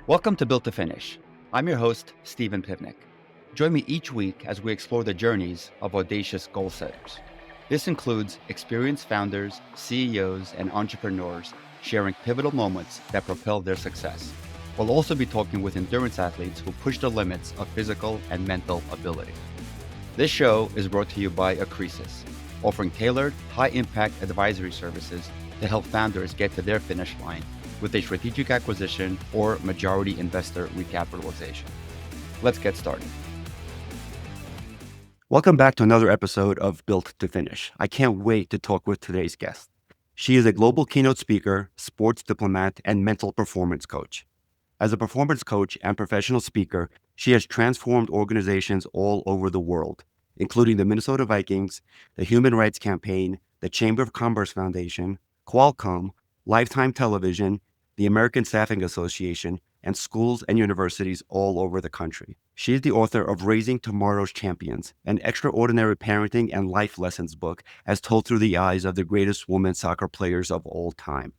Welcome to Built to Finish. I'm your host, Stephen Pivnik. Join me each week as we explore the journeys of audacious goal setters. This includes experienced founders, CEOs, and entrepreneurs sharing pivotal moments that propel their success. We'll also be talking with endurance athletes who push the limits of physical and mental ability. This show is brought to you by Accresis, offering tailored, high-impact advisory services to help founders get to their finish line with a strategic acquisition or majority investor recapitalization. Let's get started. Welcome back to another episode of Built to Finish. I can't wait to talk with today's guest. She is a global keynote speaker, sports diplomat, and mental performance coach. As a performance coach and professional speaker, she has transformed organizations all over the world, including the Minnesota Vikings, the Human Rights Campaign, the Chamber of Commerce Foundation, Qualcomm, Lifetime Television, the American Staffing Association, and schools and universities all over the country. She is the author of Raising Tomorrow's Champions, an extraordinary parenting and life lessons book as told through the eyes of the greatest women's soccer players of all time.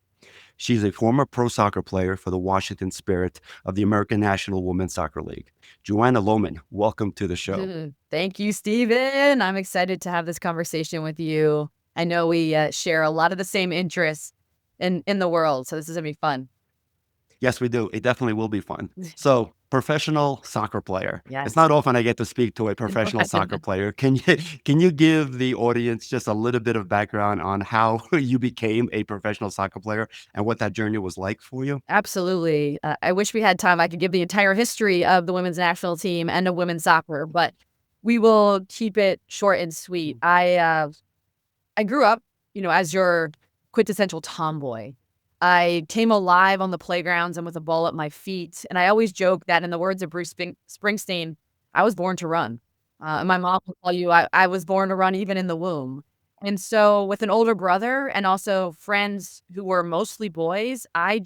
She's a former pro soccer player for the Washington Spirit of the American National Women's Soccer League. Joanna Lohman, welcome to the show. Thank you, Stephen. I'm excited to have this conversation with you. I know we share a lot of the same interests in the world, so this is going to be fun. Yes, we do. It definitely will be fun. So, professional soccer player. Yes. It's not often I get to speak to a professional soccer player. Can you give the audience just a little bit of background on how you became a professional soccer player and what that journey was like for you? Absolutely. I wish we had time. I could give the entire history of the women's national team and of women's soccer, but we will keep it short and sweet. I grew up, as your quintessential tomboy. I came alive on the playgrounds and with a ball at my feet. And I always joke that, in the words of Bruce Springsteen, I was born to run. And my mom will tell you I was born to run even in the womb. And so with an older brother and also friends who were mostly boys, I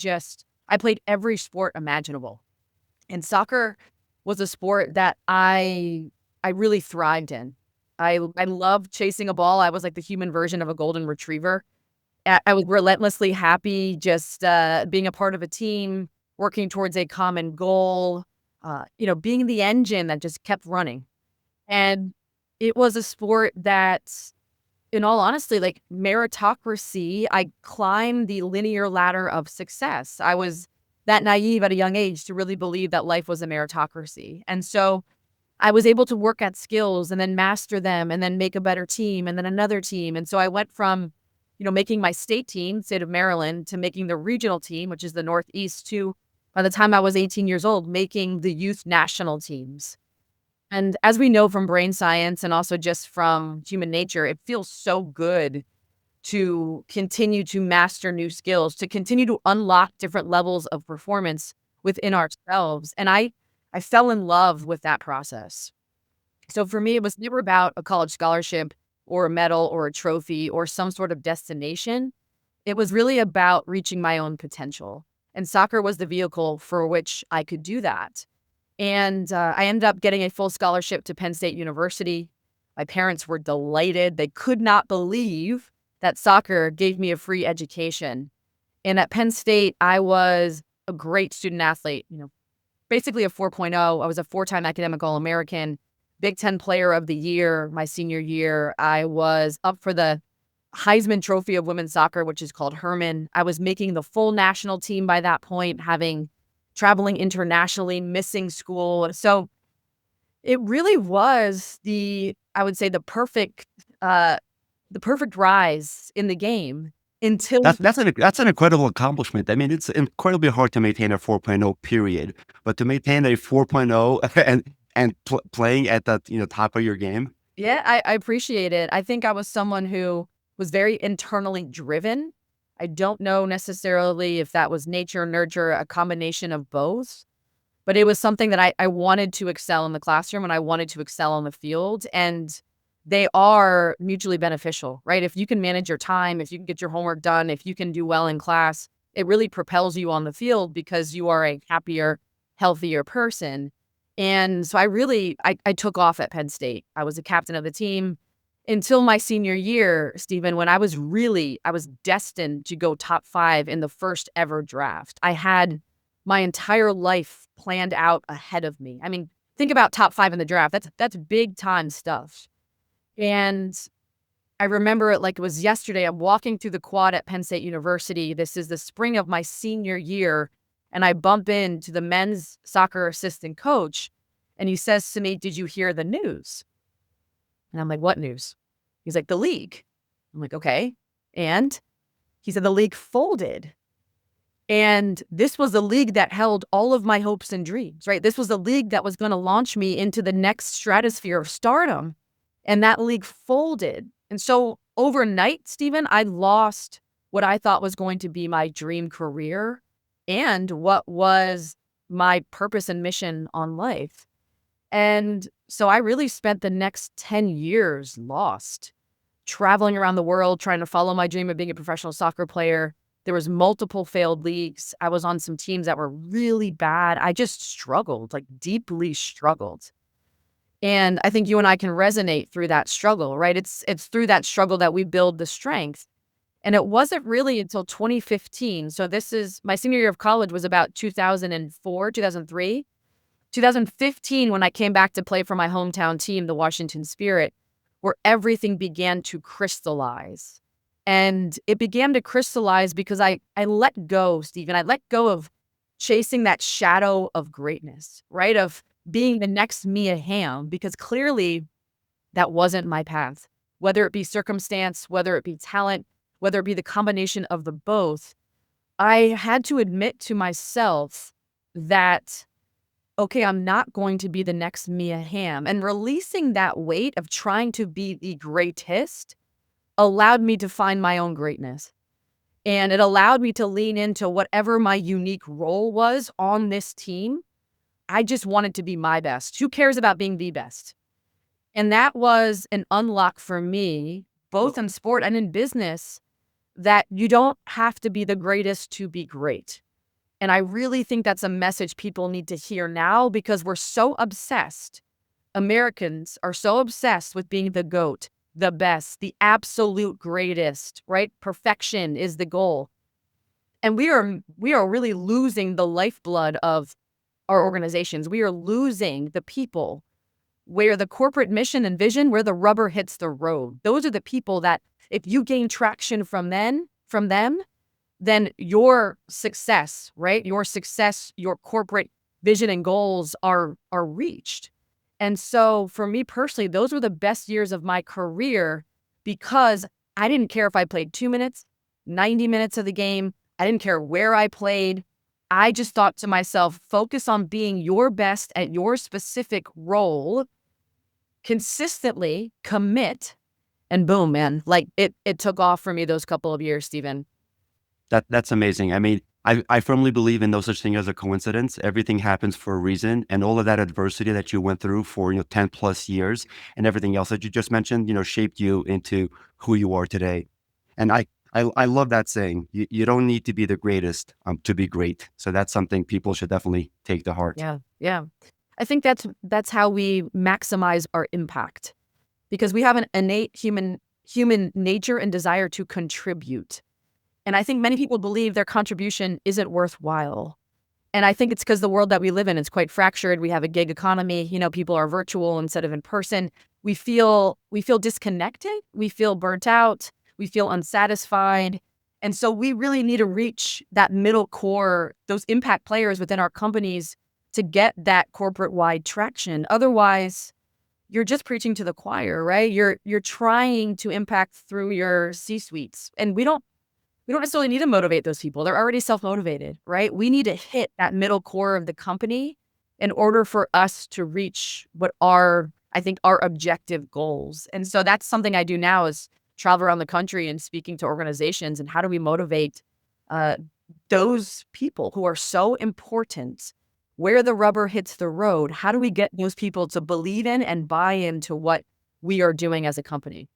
played every sport imaginable. And soccer was a sport that I really thrived in. I loved chasing a ball. I was like the human version of a golden retriever. I was relentlessly happy just being a part of a team, working towards a common goal, being the engine that just kept running. And it was a sport that, in all honesty, like meritocracy, I climbed the linear ladder of success. I was that naive at a young age to really believe that life was a meritocracy. And so I was able to work at skills and then master them and then make a better team and then another team. And so I went from making my state team, state of Maryland, to making the regional team, which is the Northeast, to, by the time I was 18 years old, making the youth national teams. And as we know from brain science and also just from human nature, it feels so good to continue to master new skills, to continue to unlock different levels of performance within ourselves. And I fell in love with that process. So for me, it was never about a college scholarship or a medal or a trophy or some sort of destination. It was really about reaching my own potential. And soccer was the vehicle for which I could do that. And I ended up getting a full scholarship to Penn State University. My parents were delighted. They could not believe that soccer gave me a free education. And at Penn State, I was a great student athlete, basically a 4.0. I was a 4-time academic All-American. Big Ten Player of the Year my senior year. I was up for the Heisman Trophy of women's soccer, which is called Herman. I was making the full national team by that point, traveling internationally, missing school. So it really was the perfect rise in the game until That's an incredible accomplishment. I mean, it's incredibly hard to maintain a 4.0 period, but to maintain a 4.0 and playing at the top of your game. Yeah, I appreciate it. I think I was someone who was very internally driven. I don't know necessarily if that was nature, nurture, a combination of both, but it was something that I wanted to excel in the classroom and I wanted to excel on the field. And they are mutually beneficial, right? If you can manage your time, if you can get your homework done, if you can do well in class, it really propels you on the field because you are a happier, healthier person. And so I took off at Penn State. I was a captain of the team until my senior year, Stephen, when I was destined to go top 5 in the first ever draft. I had my entire life planned out ahead of me. I mean, think about top 5 in the draft. That's big time stuff. And I remember it like it was yesterday. I'm walking through the quad at Penn State University. This is the spring of my senior year. And I bump into the men's soccer assistant coach. And he says to me, "Did you hear the news?" And I'm like, "What news?" He's like, "The league." I'm like, "Okay." And he said, "The league folded." And this was the league that held all of my hopes and dreams, right? This was the league that was going to launch me into the next stratosphere of stardom. And that league folded. And so overnight, Stephen, I lost what I thought was going to be my dream career and what was my purpose and mission on life. And so I really spent the next 10 years lost, traveling around the world, trying to follow my dream of being a professional soccer player. There was multiple failed leagues. I was on some teams that were really bad. I just struggled, like deeply struggled. And I think you and I can resonate through that struggle, right? It's through that struggle that we build the strength. And it wasn't really until 2015. So this is my senior year of college was about 2004, 2003. 2015, when I came back to play for my hometown team, the Washington Spirit, where everything began to crystallize. And it began to crystallize because I let go, Stephen. I let go of chasing that shadow of greatness, right? Of being the next Mia Hamm, because clearly that wasn't my path. Whether it be circumstance, whether it be talent, whether it be the combination of the both, I had to admit to myself that, okay, I'm not going to be the next Mia Hamm. And releasing that weight of trying to be the greatest allowed me to find my own greatness. And it allowed me to lean into whatever my unique role was on this team. I just wanted to be my best. Who cares about being the best? And that was an unlock for me, both in sport and in business, that you don't have to be the greatest to be great. And I really think that's a message people need to hear now because we're so obsessed. Americans are so obsessed with being the GOAT, the best, the absolute greatest, right? Perfection is the goal. And we are really losing the lifeblood of our organizations. We are losing the people where the corporate mission and vision, where the rubber hits the road. Those are the people that if you gain traction from them, then your success, right? Your success, your corporate vision and goals are reached. And so for me personally, those were the best years of my career because I didn't care if I played 2 minutes, 90 minutes of the game. I didn't care where I played. I just thought to myself, focus on being your best at your specific role, consistently commit, and boom, man, like it took off for me those couple of years, Stephen. That's amazing. I mean, I firmly believe in no such thing as a coincidence. Everything happens for a reason, and all of that adversity that you went through for 10 plus years and everything else that you just mentioned, shaped you into who you are today. And I love that saying. You don't need to be the greatest to be great. So that's something people should definitely take to heart. Yeah, yeah. I think that's how we maximize our impact because we have an innate human nature and desire to contribute. And I think many people believe their contribution isn't worthwhile. And I think it's because the world that we live in is quite fractured. We have a gig economy. People are virtual instead of in person. We feel disconnected. We feel burnt out. We feel unsatisfied. And so we really need to reach that middle core, those impact players within our companies to get that corporate-wide traction. Otherwise, you're just preaching to the choir, right? You're trying to impact through your C-suites. And we don't necessarily need to motivate those people. They're already self-motivated, right? We need to hit that middle core of the company in order for us to reach what are, I think, our objective goals. And so that's something I do now is travel around the country and speaking to organizations and how do we motivate those people who are so important where the rubber hits the road. How do we get those people to believe in and buy into what we are doing as a company?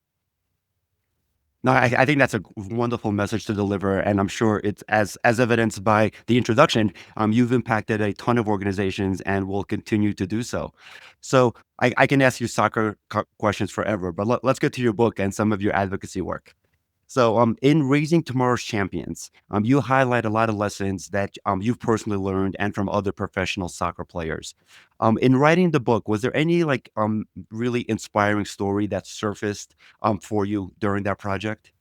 No, I think that's a wonderful message to deliver, and I'm sure it's as evidenced by the introduction. You've impacted a ton of organizations and will continue to do so. So I can ask you soccer questions forever, but let's get to your book and some of your advocacy work. So, in Raising Tomorrow's Champions, you highlight a lot of lessons that you've personally learned and from other professional soccer players. In writing the book, was there any like really inspiring story that surfaced for you during that project?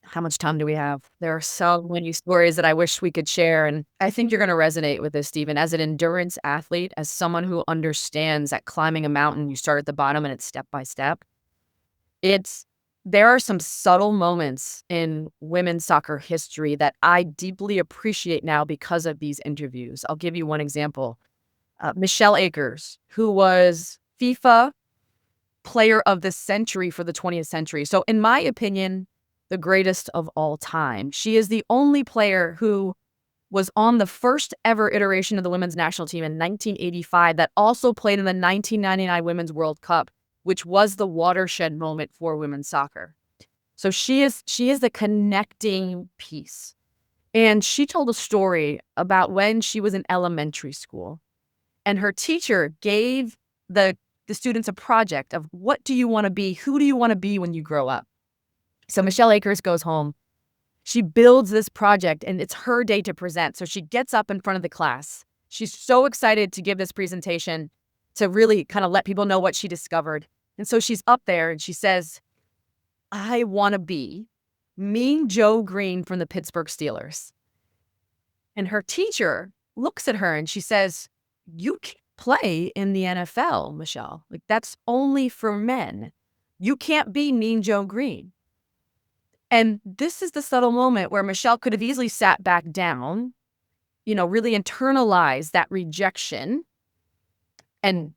How much time do we have? There are so many stories that I wish we could share, and I think you're gonna resonate with this, Stephen. As an endurance athlete, as someone who understands that climbing a mountain, you start at the bottom and it's step by step, it's there are some subtle moments in women's soccer history that I deeply appreciate now because of these interviews. I'll give you one example. Michelle Akers, who was FIFA Player of the Century for the 20th century. So, in my opinion, the greatest of all time. She is the only player who was on the first ever iteration of the women's national team in 1985 that also played in the 1999 Women's World Cup, which was the watershed moment for women's soccer. So she is the connecting piece. And she told a story about when she was in elementary school and her teacher gave the students a project of what do you want to be? Who do you want to be when you grow up? So Michelle Akers goes home. She builds this project and it's her day to present. So she gets up in front of the class. She's so excited to give this presentation to really kind of let people know what she discovered. And so she's up there and she says, I want to be Mean Joe Green from the Pittsburgh Steelers. And her teacher looks at her and she says, you can't play in the NFL, Michelle. Like, that's only for men. You can't be Mean Joe Green. And this is the subtle moment where Michelle could have easily sat back down, really internalize that rejection and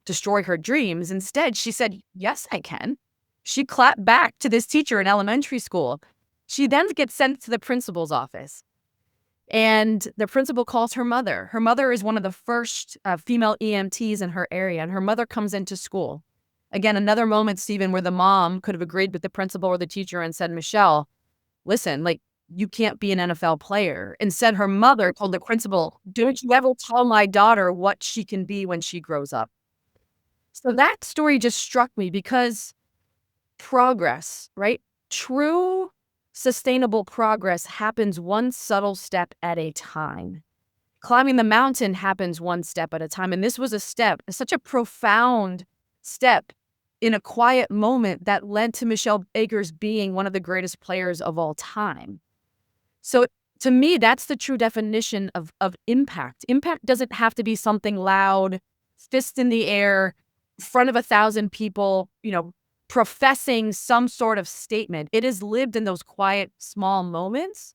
destroy her dreams. Instead, she said, yes, I can. She clapped back to this teacher in elementary school. She then gets sent to the principal's office. And the principal calls her mother. Her mother is one of the first female EMTs in her area, and her mother comes into school. Again, another moment, Stephen, where the mom could have agreed with the principal or the teacher and said, Michelle, listen, like, you can't be an NFL player. Instead, her mother told the principal, don't you ever tell my daughter what she can be when she grows up. So that story just struck me because progress, right? True sustainable progress happens one subtle step at a time. Climbing the mountain happens one step at a time. And this was a step, such a profound step in a quiet moment that led to Michelle Akers being one of the greatest players of all time. So to me, that's the true definition of impact. Impact doesn't have to be something loud, fist in the air, in front of 1,000 people, professing some sort of statement. It is lived in those quiet, small moments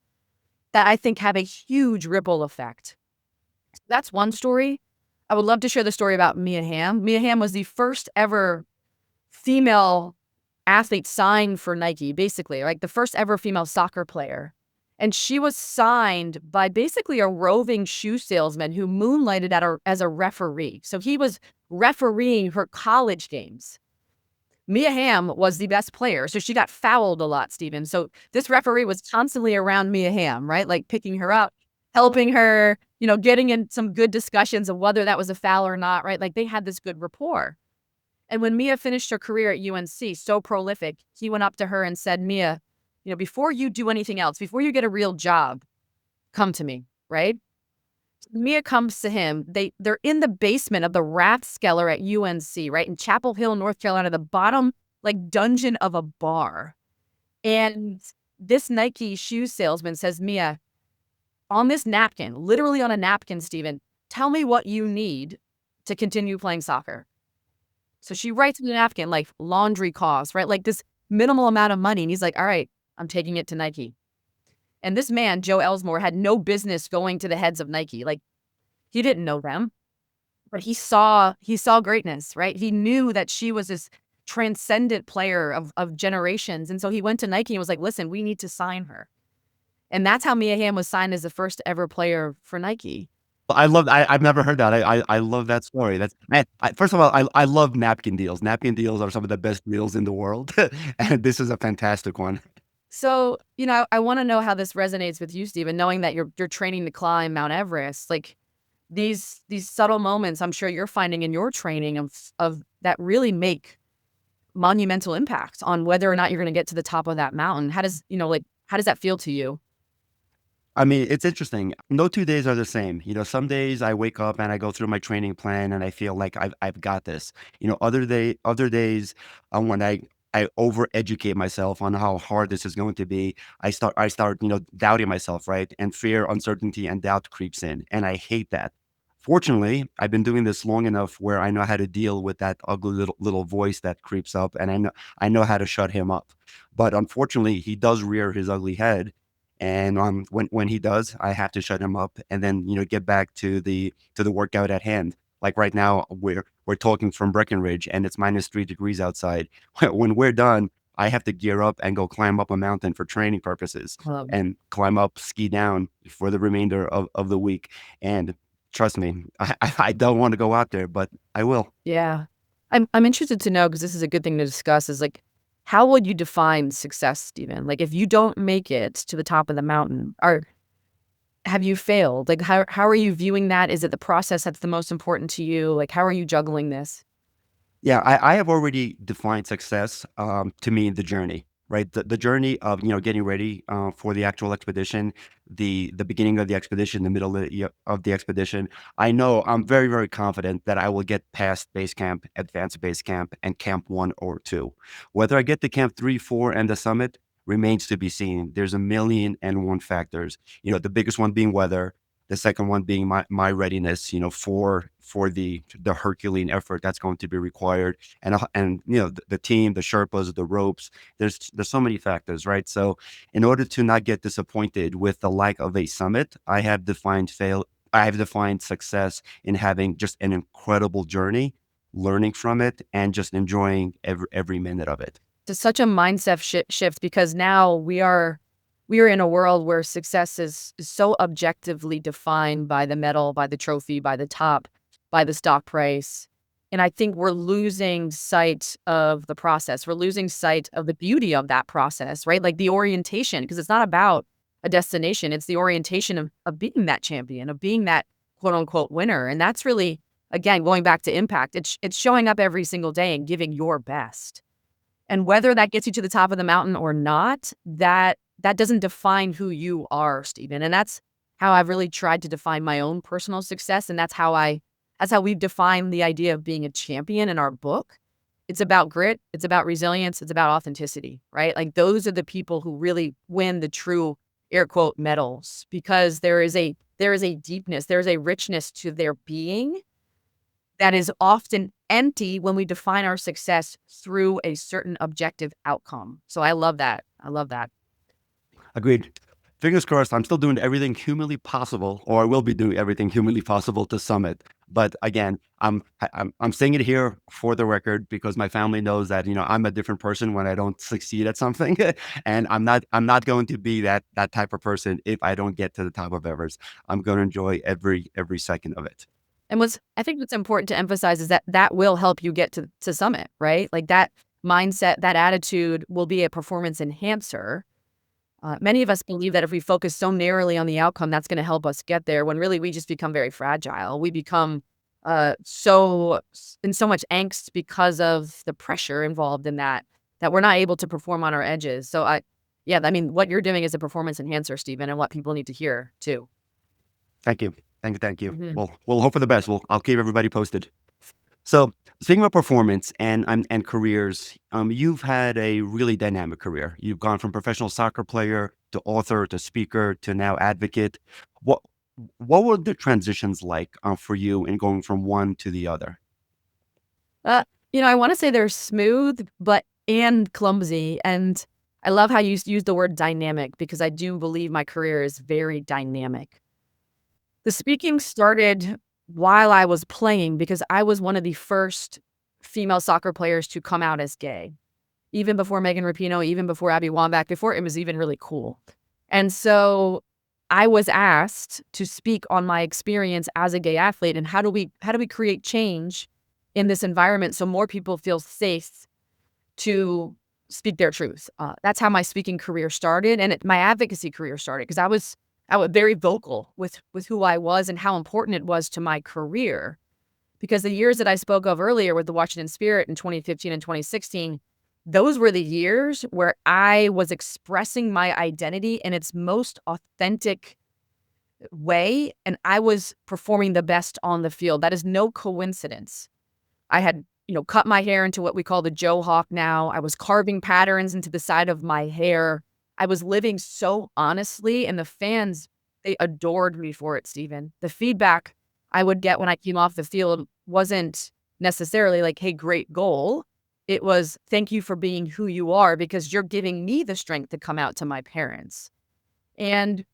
that I think have a huge ripple effect. That's one story. I would love to share the story about Mia Hamm. Mia Hamm was the first ever female athlete signed for Nike, basically, like the first ever female soccer player. And she was signed by basically a roving shoe salesman who moonlighted as a referee. So he was refereeing her college games. Mia Hamm was the best player, so she got fouled a lot, Stephen. So this referee was constantly around Mia Hamm, right? Like picking her up, helping her, getting in some good discussions of whether that was a foul or not, right? Like they had this good rapport. And when Mia finished her career at UNC, so prolific, he went up to her and said, Mia, before you do anything else, before you get a real job, come to me, right? Mia comes to him. They're in the basement of the Rathskeller at UNC, right? In Chapel Hill, North Carolina, the bottom like dungeon of a bar. And this Nike shoe salesman says, Mia, on this napkin, literally on a napkin, Stephen, tell me what you need to continue playing soccer. So she writes on the napkin, like laundry costs, right? Like this minimal amount of money. And he's like, all right, I'm taking it to Nike. And this man, Joe Elsmore, had no business going to the heads of Nike. Like, he didn't know them, but he saw greatness, right? He knew that she was this transcendent player of generations. And so he went to Nike and was like, listen, we need to sign her. And that's how Mia Hamm was signed as the first ever player for Nike. I've never heard that. I love that story. That's man. First of all, I love napkin deals. Napkin deals are some of the best deals in the world, and this is a fantastic one. So, I want to know how this resonates with you, Stephen, knowing that you're training to climb Mount Everest. Like these subtle moments, I'm sure you're finding in your training of that really make monumental impact on whether or not you're going to get to the top of that mountain. How does, how does that feel to you? I mean, it's interesting. No 2 days are the same. Some days I wake up and I go through my training plan and I feel like I've got this. Other days, when I overeducate myself on how hard this is going to be, I start doubting myself, right? And fear, uncertainty, and doubt creeps in, and I hate that. Fortunately, I've been doing this long enough where I know how to deal with that ugly little voice that creeps up, and I know how to shut him up. But unfortunately, he does rear his ugly head, and when he does, I have to shut him up and then get back to the workout at hand. Like right now, we're talking from Breckenridge, and it's -3 degrees outside. When we're done, I have to gear up and go climb up a mountain for training purposes, Um, and climb up, ski down for the remainder of the week. And trust me, I don't want to go out there, but I will. yeah. I'm interested to know, because this is a good thing to discuss, is like, how would you define success, Stephen? Like, if you don't make it to the top of the mountain, have you failed? Like, how are you viewing that? Is it the process that's the most important to you? Like, how are you juggling this? Yeah, I have already defined success, to me, the journey, right? The journey of getting ready for the actual expedition, the beginning of the expedition, the middle of the expedition. I know I'm very, very confident that I will get past base camp, advanced base camp, and camp 1 or 2. Whether I get to camp 3, 4, and the summit remains to be seen. There's a million and one factors. The biggest one being weather, the second one being my readiness, for the Herculean effort that's going to be required, and the team, the Sherpas, the ropes. There's so many factors, right? So, in order to not get disappointed with the lack of a summit, I have defined success in having just an incredible journey, learning from it, and just enjoying every minute of it. It's such a mindset shift, because now we are in a world where success is so objectively defined by the medal, by the trophy, by the top, by the stock price. And I think we're losing sight of the process. We're losing sight of the beauty of that process, right? Like the orientation, because it's not about a destination. It's the orientation of being that champion, of being that quote unquote winner. And that's really, again, going back to impact. It's showing up every single day and giving your best. And whether that gets you to the top of the mountain or not, that doesn't define who you are, Stephen. And that's how I've really tried to define my own personal success. And that's how we've defined the idea of being a champion in our book. It's about grit, it's about resilience, it's about authenticity, right? Like those are the people who really win the true air quote medals, because there is a deepness, there is a richness to their being that is often empty when we define our success through a certain objective outcome. So I love that. I love that. Agreed. Fingers crossed, I'm still doing everything humanly possible, or I will be doing everything humanly possible to summit. But again, I'm saying it here for the record, because my family knows that I'm a different person when I don't succeed at something, and I'm not going to be that type of person if I don't get to the top of Everest. I'm going to enjoy every second of it. And I think what's important to emphasize is that will help you get to summit, right? Like that mindset, that attitude will be a performance enhancer. Many of us believe that if we focus so narrowly on the outcome, that's going to help us get there, when really we just become very fragile. We become in so much angst because of the pressure involved in that we're not able to perform on our edges. So yeah, I mean, what you're doing is a performance enhancer, Stephen, and what people need to hear too. Thank you. Thank you. Mhm. We'll hope for the best. I'll keep everybody posted. So, speaking of performance and careers, you've had a really dynamic career. You've gone from professional soccer player to author to speaker to now advocate. What what were the transitions like for you in going from one to the other? Uh, I want to say they're smooth, but and clumsy. And I love how you use the word dynamic, because I do believe my career is very dynamic. The speaking started while I was playing, because I was one of the first female soccer players to come out as gay, even before Megan Rapinoe, even before Abby Wambach, before it was even really cool. And so I was asked to speak on my experience as a gay athlete, and how do we create change in this environment so more people feel safe to speak their truth. That's how my speaking career started, and my advocacy career started, because I was very vocal with who I was and how important it was to my career Because the years that I spoke of earlier with the Washington Spirit in 2015 and 2016, those were the years where I was expressing my identity in its most authentic way, and I was performing the best on the field. That is no coincidence. I had, cut my hair into what we call the Joe Hawk now. I was carving patterns into the side of my hair. I was living so honestly, and the fans, they adored me for it, Stephen. The feedback I would get when I came off the field wasn't necessarily like, hey, great goal. It was, thank you for being who you are because you're giving me the strength to come out to my parents. And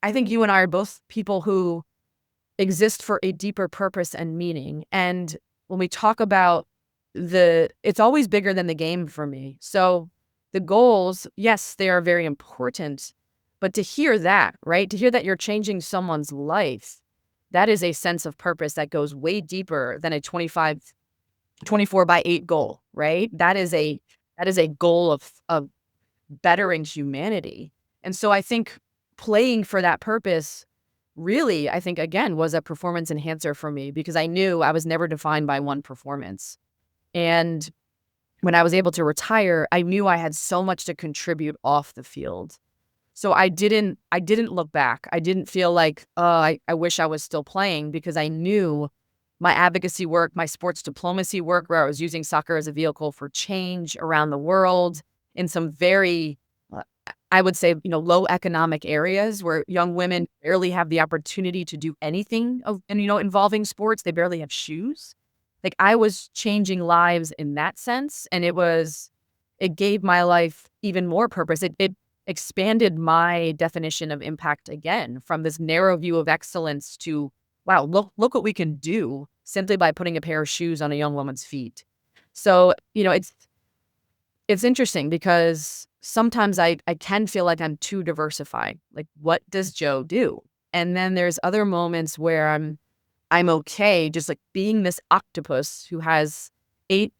I think you and I are both people who exist for a deeper purpose and meaning. And when we talk about it's always bigger than the game for me. So the goals, yes, they are very important, but to hear that, right? To hear that you're changing someone's life, that is a sense of purpose that goes way deeper than a 24/8 goal, right? That is a goal of bettering humanity. And so I think playing for that purpose really, I think, again, was a performance enhancer for me because I knew I was never defined by one performance. And when I was able to retire, I knew I had so much to contribute off the field. So I didn't look back. I didn't feel like, I wish I was still playing because I knew my advocacy work, my sports diplomacy work, where I was using soccer as a vehicle for change around the world in some very, I would say, low economic areas where young women barely have the opportunity to do anything involving sports. They barely have shoes. Like I was changing lives in that sense. And it gave my life even more purpose. It expanded my definition of impact again from this narrow view of excellence to, wow, look what we can do simply by putting a pair of shoes on a young woman's feet. So, it's interesting because sometimes I can feel like I'm too diversified. Like, what does Joe do? And then there's other moments where I'm okay just like being this octopus who has eight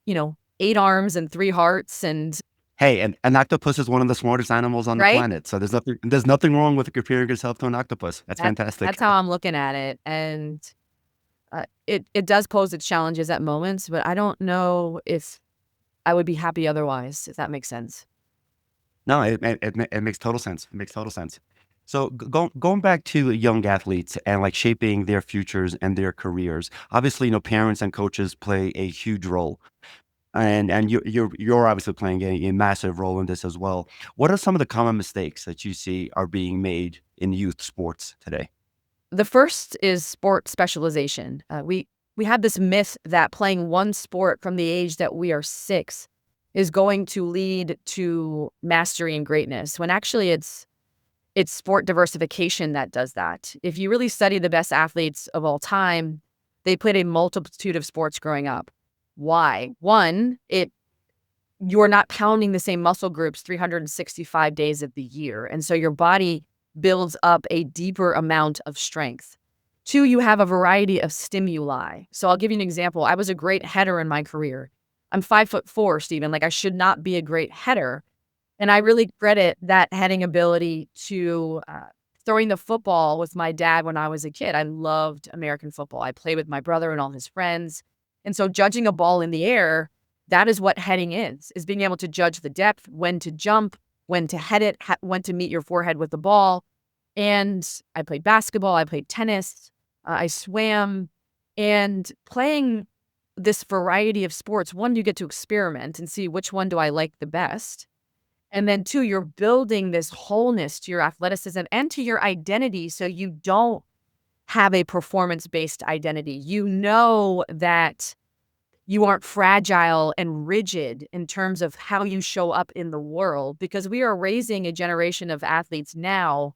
arms and three hearts and Hey, and an octopus is one of the smartest animals on the right. planet. So there's nothing wrong with comparing yourself to an octopus. That's fantastic. That's how I'm looking at it. And it does pose its challenges at moments, but I don't know if I would be happy otherwise, if that makes sense. No, it makes total sense. It makes total sense. So going back to young athletes and like shaping their futures and their careers, obviously, parents and coaches play a huge role. And you're obviously playing a massive role in this as well. What are some of the common mistakes that you see are being made in youth sports today? The first is sport specialization. We have this myth that playing one sport from the age that we are 6 is going to lead to mastery and greatness, when actually it's sport diversification that does that. If you really study the best athletes of all time, they played a multitude of sports growing up. Why? One, you're not pounding the same muscle groups 365 days of the year. And so your body builds up a deeper amount of strength. 2, you have a variety of stimuli. So I'll give you an example. I was a great header in my career. I'm 5'4", Stephen. Like I should not be a great header. And I really credit that heading ability to throwing the football with my dad when I was a kid. I loved American football. I played with my brother and all his friends. And so judging a ball in the air, that is what heading is being able to judge the depth, when to jump, when to head it, when to meet your forehead with the ball. And I played basketball, I played tennis, I swam, and playing this variety of sports, one, you get to experiment and see which one do I like the best. And then 2, you're building this wholeness to your athleticism and to your identity so you don't have a performance-based identity. You know that you aren't fragile and rigid in terms of how you show up in the world, because we are raising a generation of athletes now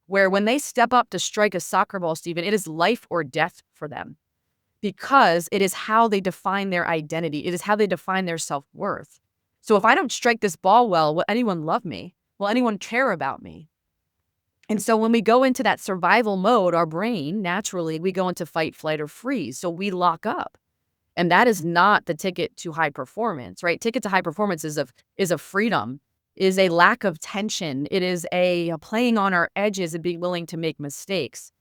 where when they step up to strike a soccer ball, Stephen, it is life or death for them because it is how they define their identity. It is how they define their self-worth. So if I don't strike this ball well, will anyone love me? Will anyone care about me? And so when we go into that survival mode, our brain, naturally, we go into fight, flight, or freeze. So we lock up. And that is not the ticket to high performance, right? Ticket to high performance is a freedom, is a lack of tension. It is a playing on our edges and being willing to make mistakes.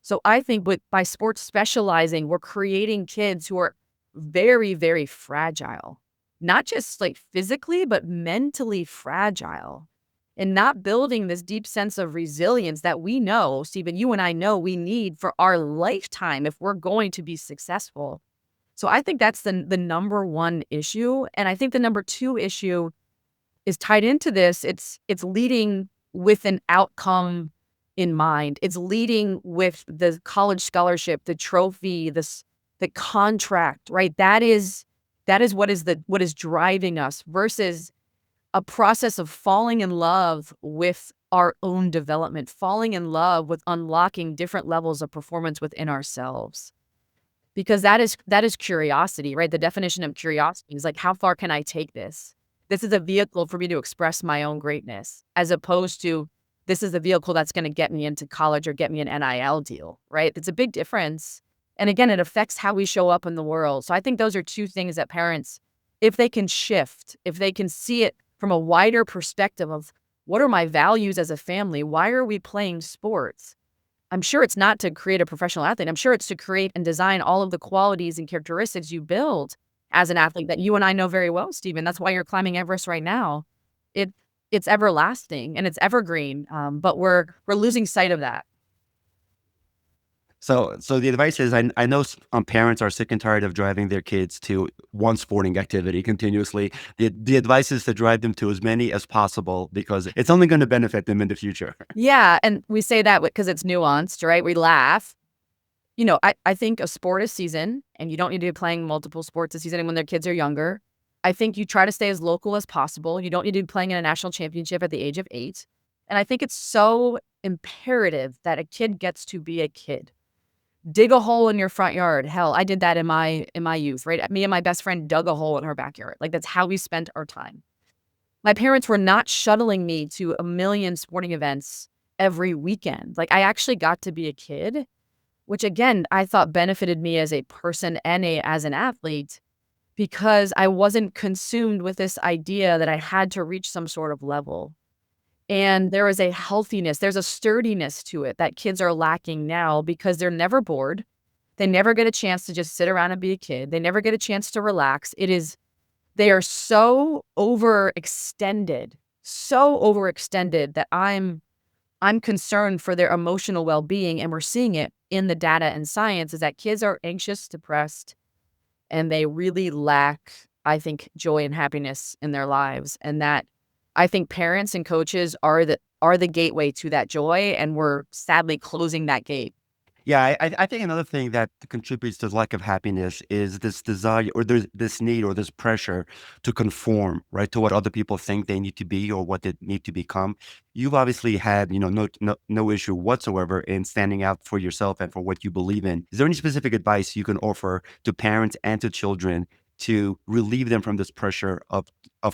So I think by sports specializing, we're creating kids who are very, very fragile, not just like physically, but mentally fragile, and not building this deep sense of resilience that we know, Stephen, you and I know we need for our lifetime if we're going to be successful. So I think that's the number one issue. And I think the number two issue is tied into this. It's leading with an outcome in mind. It's leading with the college scholarship, the trophy, the contract, right? That is what is driving us versus a process of falling in love with our own development, falling in love with unlocking different levels of performance within ourselves. Because that is curiosity, right? The definition of curiosity is like, how far can I take this? This is a vehicle for me to express my own greatness, as opposed to this is a vehicle that's going to get me into college or get me an NIL deal, right? It's a big difference. And again, it affects how we show up in the world. So I think those are two things that parents, if they can shift, if they can see it from a wider perspective of what are my values as a family? Why are we playing sports? I'm sure it's not to create a professional athlete. I'm sure it's to create and design all of the qualities and characteristics you build as an athlete that you and I know very well, Stephen. That's why you're climbing Everest right now. It it's everlasting and it's evergreen, but we're losing sight of that. So the advice is, I know parents are sick and tired of driving their kids to one sporting activity continuously. The advice is to drive them to as many as possible because it's only going to benefit them in the future. Yeah, and we say that because it's nuanced, right? We laugh. I think a sport is season, and you don't need to be playing multiple sports a season when their kids are younger. I think you try to stay as local as possible. You don't need to be playing in a national championship at the age of 8. And I think it's so imperative that a kid gets to be a kid. Dig a hole in your front yard. Hell, I did that in my youth, right? Me and my best friend dug a hole in her backyard. Like, that's how we spent our time. My parents were not shuttling me to a million sporting events every weekend. Like, I actually got to be a kid, which again, I thought benefited me as a person and as an athlete, because I wasn't consumed with this idea that I had to reach some sort of level. And there is a healthiness, there's a sturdiness to it that kids are lacking now because they're never bored. They never get a chance to just sit around and be a kid. They never get a chance to relax. They are so overextended that I'm concerned for their emotional well-being, and we're seeing it in the data and science is that kids are anxious, depressed, and they really lack, I think, joy and happiness in their lives. And that I think parents and coaches are the gateway to that joy, and we're sadly closing that gate. Yeah, I think another thing that contributes to the lack of happiness is this desire, or there's this need, or this pressure to conform, right, to what other people think they need to be or what they need to become. You've obviously had, no issue whatsoever in standing out for yourself and for what you believe in. Is there any specific advice you can offer to parents and to children to relieve them from this pressure of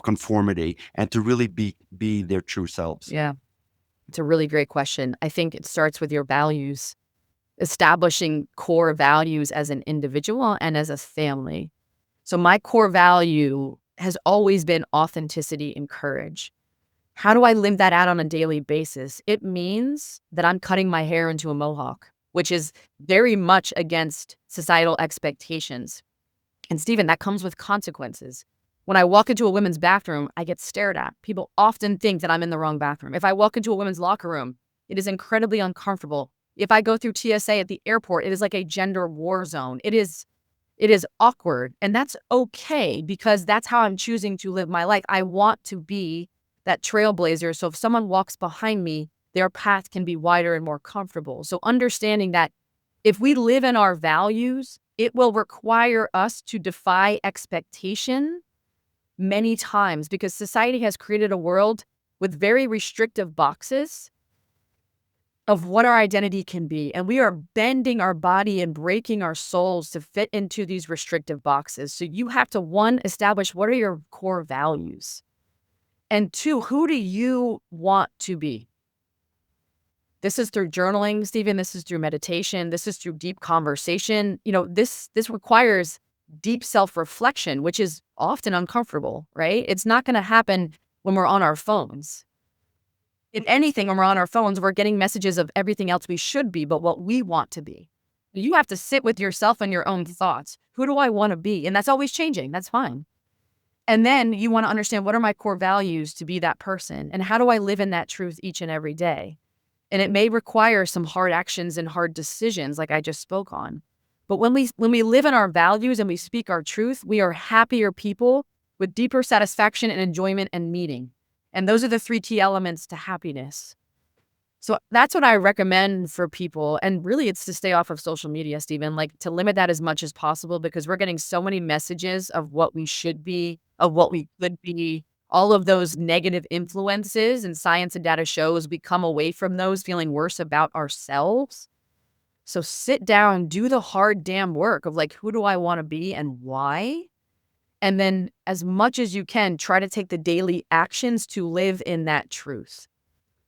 conformity and to really be their true selves? Yeah, it's a really great question. I think it starts with your values. Establishing core values as an individual and as a family. So my core value has always been authenticity and courage. How do I live that out on a daily basis? It means that I'm cutting my hair into a mohawk, which is very much against societal expectations. And Stephen, that comes with consequences. When I walk into a women's bathroom, I get stared at. People often think that I'm in the wrong bathroom. If I walk into a women's locker room, it is incredibly uncomfortable. If I go through TSA at the airport, it is like a gender war zone. It is awkward, and that's okay because that's how I'm choosing to live my life. I want to be that trailblazer. So if someone walks behind me, their path can be wider and more comfortable. So understanding that if we live in our values, it will require us to defy expectation many times because society has created a world with very restrictive boxes of what our identity can be. And we are bending our body and breaking our souls to fit into these restrictive boxes. So you have to, one, establish what are your core values? And two, who do you want to be? This is through journaling, Stephen. This is through meditation. This is through deep conversation. This requires deep self-reflection, which is often uncomfortable, right? It's not going to happen when we're on our phones. If anything, when we're on our phones, we're getting messages of everything else we should be, but what we want to be. You have to sit with yourself and your own thoughts. Who do I want to be? And that's always changing. That's fine. And then you want to understand, what are my core values to be that person? And how do I live in that truth each and every day? And it may require some hard actions and hard decisions like I just spoke on. But when we live in our values and we speak our truth, we are happier people with deeper satisfaction and enjoyment and meaning. And those are the 3 key elements to happiness. So that's what I recommend for people. And really, it's to stay off of social media, Stephen, like to limit that as much as possible, because we're getting so many messages of what we should be, of what we could be, all of those negative influences. And science and data shows we come away from those feeling worse about ourselves. So sit down, do the hard damn work of like, who do I want to be and why? And then as much as you can, try to take the daily actions to live in that truth.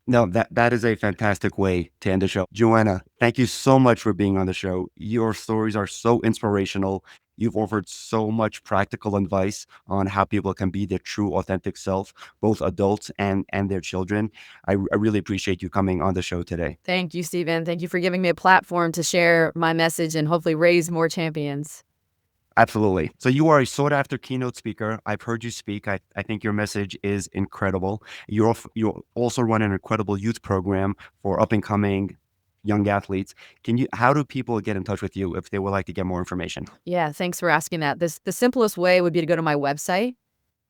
No, that is a fantastic way to end the show. Joanna, thank you so much for being on the show. Your stories are so inspirational. You've offered so much practical advice on how people can be their true, authentic self, both adults and their children. I really appreciate you coming on the show today. Thank you, Stephen. Thank you for giving me a platform to share my message and hopefully raise more champions. Absolutely. So you are a sought after keynote speaker. I've heard you speak. I think your message is incredible. You also run an incredible youth program for up and coming young athletes. How do people get in touch with you if they would like to get more information? Yeah, thanks for asking that. The simplest way would be to go to my website,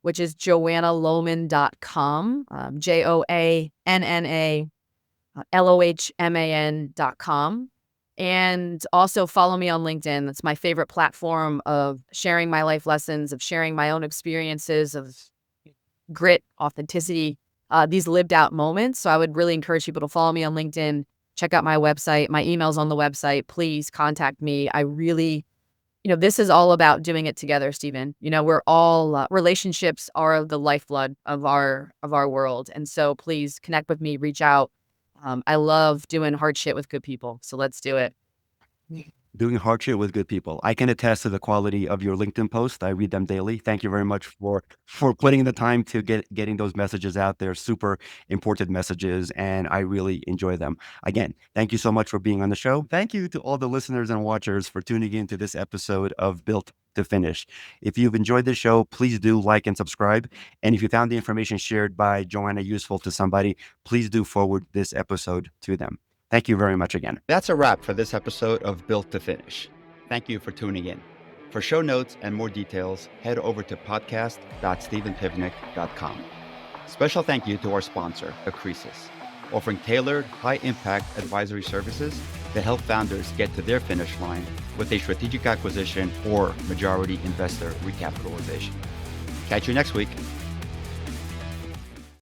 which is joannalohman.com, JoannaLohman.com. And also follow me on LinkedIn. That's my favorite platform of sharing my life lessons, of sharing my own experiences of grit, authenticity, these lived out moments. So I would really encourage people to follow me on LinkedIn, check out my website. My email's on the website. Please contact me. I really, this is all about doing it together, Stephen. We're all, relationships are the lifeblood of our world. And so please connect with me, reach out. I love doing hard shit with good people. So let's do it. Doing hard shit with good people. I can attest to the quality of your LinkedIn posts. I read them daily. Thank you very much for putting the time to getting those messages out there. Super important messages, and I really enjoy them. Again, thank you so much for being on the show. Thank you to all the listeners and watchers for tuning in to this episode of Built to Finish. If you've enjoyed this show, please do like and subscribe. And if you found the information shared by Joanna useful to somebody, please do forward this episode to them. Thank you very much again. That's a wrap for this episode of Built to Finish. Thank you for tuning in. For show notes and more details, head over to podcast.stephenpivnik.com. Special thank you to our sponsor, Accresis, offering tailored, high-impact advisory services that help founders get to their finish line with a strategic acquisition or majority investor recapitalization. Catch you next week.